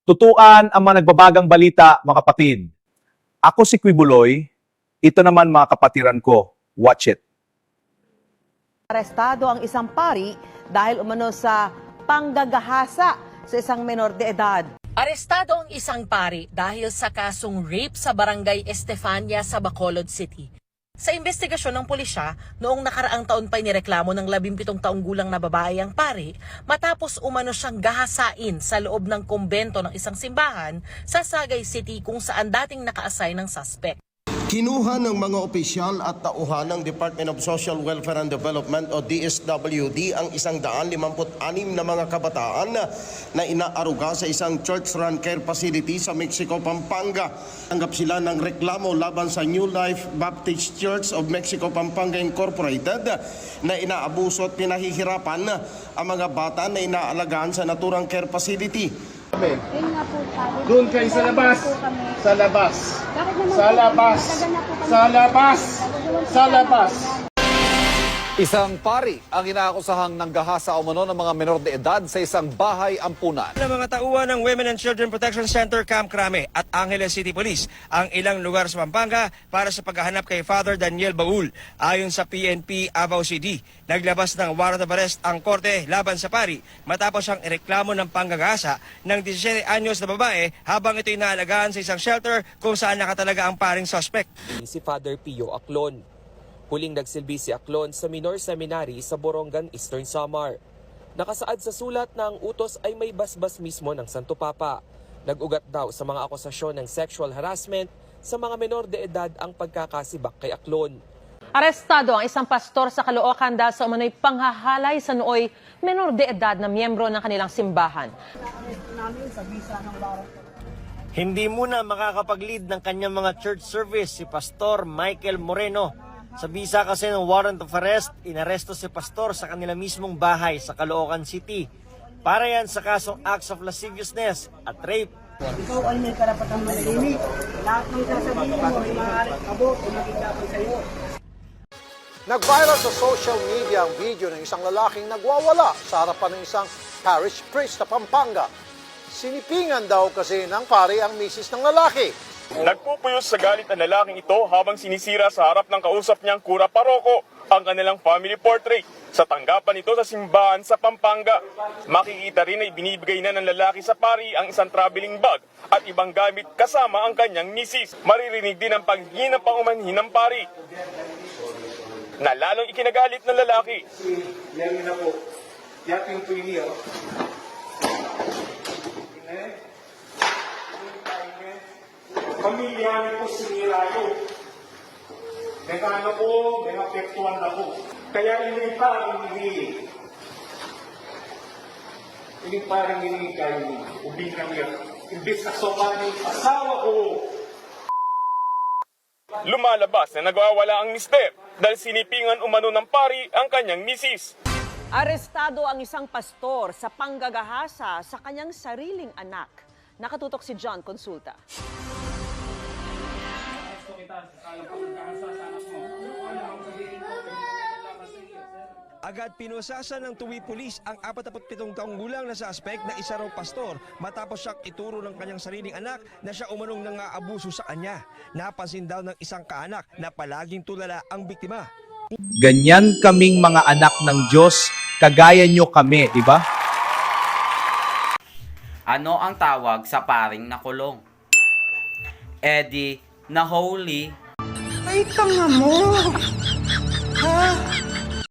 Tutuan ang mga nagbabagang balita, mga kapatid. Ako si Quibuloy, ito naman mga kapatiran ko. Watch it. Arestado ang isang pari dahil umano sa panggagahasa sa isang menor de edad. Arestado ang isang pari dahil sa kasong rape sa barangay Estefania sa Bacolod City. Sa investigasyon ng pulisya, noong nakaraang taon pa inireklamo ng 17 taong gulang na babae ang pari matapos umano siyang gahasain sa loob ng kumbento ng isang simbahan sa Sagay City kung saan dating naka-assign ng suspect. Kinuha ng mga opisyal at tauhan ng Department of Social Welfare and Development o DSWD ang 156 na mga kabataan na inaaruga sa isang church-run care facility sa Mexico, Pampanga. Tanggap sila ng reklamo laban sa New Life Baptist Church of Mexico, Pampanga Incorporated na inaabuso at pinahihirapan ang mga bata na inaalagaan sa naturang care facility. Yun nga po, sabi. Doon kayo sa labas. Sa labas. Bakit naman Sa po, labas. nagana po kami- Sa labas. Sa labas. Isang pari ang inaakusahang nanggahasa umano ng mga menor de edad sa isang bahay ampunan. Ng mga tauhan ng Women and Children Protection Center Camp Crame at Angeles City Police ang ilang lugar sa Pampanga para sa paghahanap kay Father Daniel Baul. Ayon sa PNP Davao City, naglabas ng warrant of arrest ang korte laban sa pari matapos ang ireklamo ng panggagahasa ng 17 anyos na babae habang ito inaalagaan sa isang shelter kung saan nakatalaga ang paring suspect. Si Father Pio Aclon. Huling nagsilbi si Aclon sa minor seminary sa Borongan, Eastern Samar. Nakasaad sa sulat na ang utos ay may basbas mismo ng Santo Papa. Nag-ugat daw sa mga akusasyon ng sexual harassment sa mga menor de edad ang pagkakasibak kay Aclon. Arestado ang isang pastor sa Caloocan dahil sa umano'y panghahalay sa nooy menor de edad na miyembro ng kanilang simbahan. Hindi muna makakapag-lead ng kanyang mga church service si Pastor Michael Moreno. Sa bisa kasi ng warrant of arrest, inaresto si Pastor sa kanila mismong bahay sa Caloocan City. Para yan sa kasong acts of lasciviousness at rape. Ikaw ay may karapatang manahimik. Lahat ng sasabihin mo ay maaaring abot o maging dapat sa iyo. Nag-viral sa social media ang video ng isang lalaking nagwawala sa harapan ng isang parish priest sa Pampanga. Sinipingan daw kasi ng pari ang misis ng lalaki. Nagpupuyos sa galit ang lalaking ito habang sinisira sa harap ng kausap niyang kura paroko ang kanilang family portrait sa tanggapan nito sa simbahan sa Pampanga. Makikita rin na ibinibigay na ng lalaki sa pari ang isang traveling bag at ibang gamit kasama ang kanyang misis. Maririnig din ang paghingi ng pangumanhin ng pari na lalong ikinagalit ng lalaki. Yan na po. Yan yung pili. Pamilya ko sinira yun. Nagano ko, nagapektuan ako. Kaya hindi parang hindi. Hindi parang hindi kayo. Ubing kami. Imbis na sopanin, asawa ko. Lumalabas na nagwawala ang mister dahil sinipingan umano ng pari ang kanyang misis. Arestado ang isang pastor sa panggagahasa sa kanyang sariling anak. Nakatutok si John Consulta. Agad pinusasan ng tuwi pulis ang 47 taong gulang na suspect na isa raw pastor matapos siyang ituro ng kanyang sariling anak na siya umanong nang-aabuso sa kanya. Napansin daw ng isang kaanak na palaging tulala ang biktima. Ganyan kaming mga anak ng Diyos, kagaya nyo kami, di ba? Ano ang tawag sa paring nakulong? Eddie na holy. Ay, tanga mo! Ha?